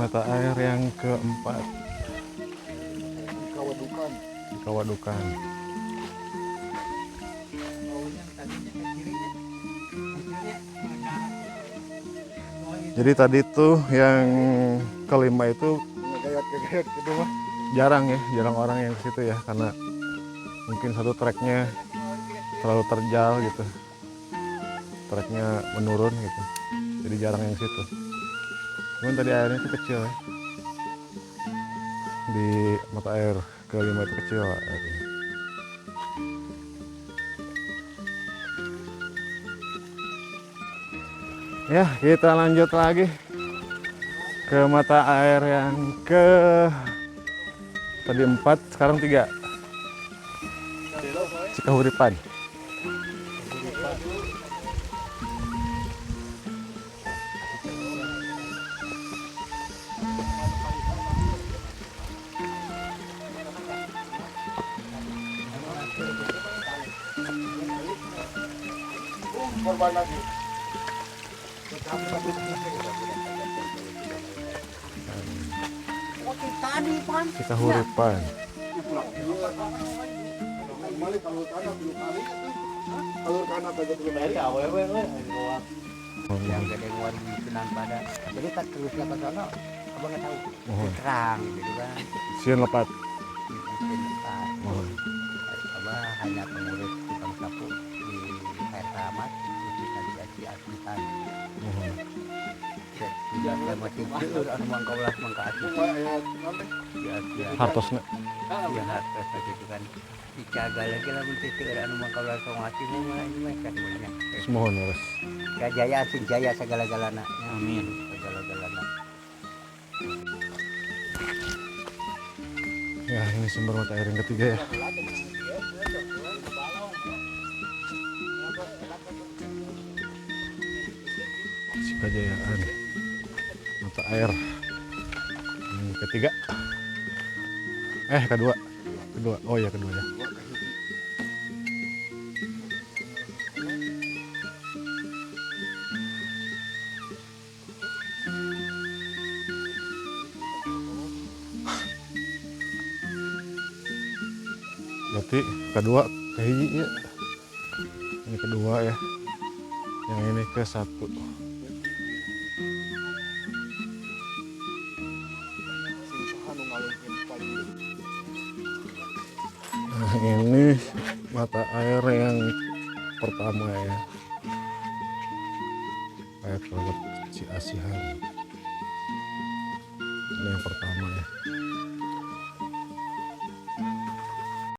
mata air yang keempat Kawadukan. di Kawadukan. Jadi tadi tuh yang kelima itu Ngegayat-ngegayat gitu mah. jarang ya, jarang orang yang ke situ ya, karena mungkin satu treknya terlalu terjal gitu, treknya menurun gitu, jadi jarang yang ke situ. Cuman tadi airnya itu kecil ya, di mata air kelima itu kecil airnya. Ya, kita lanjut lagi ke mata air yang ke tadi 4, sekarang 3, Cikahuripan. Korban lagi. Cikahuripan. Balik kalau tanah belum kali itu. Kalau tanah aja belum kali. Yang gede luar di Sunan Padang. Jadi tak terusnya ke sana, abang nggak tahu. Mohon. Terang gitu kan. Sieun lepat. Di depan. Mohon. Abah hanya pengurus tukang sapu di air keramat. Itu bisa diasikan. Mohon. Dia masih dulu anu mangkaulas mangka asuh. Hartosna. Ya harus gitu kan. Dijaga lagi lah mencuci anu mangkaulas ngati mah ini mah kan banyak. Mohon terus. Jaya asin jaya segala-galana. Amin. Segala-galana. Ya, ini sumber mata air yang ketiga ya. Cikajayaan. Mata air yang ketiga. Kedua. Kedua. Oh ya, kedua ya. Berarti kedua kehiji ya. Ini kedua ya. Yang ini ke satu. Nah, ini mata air yang pertama ya. Air Teluk Ciasihan. Ini yang pertama ya.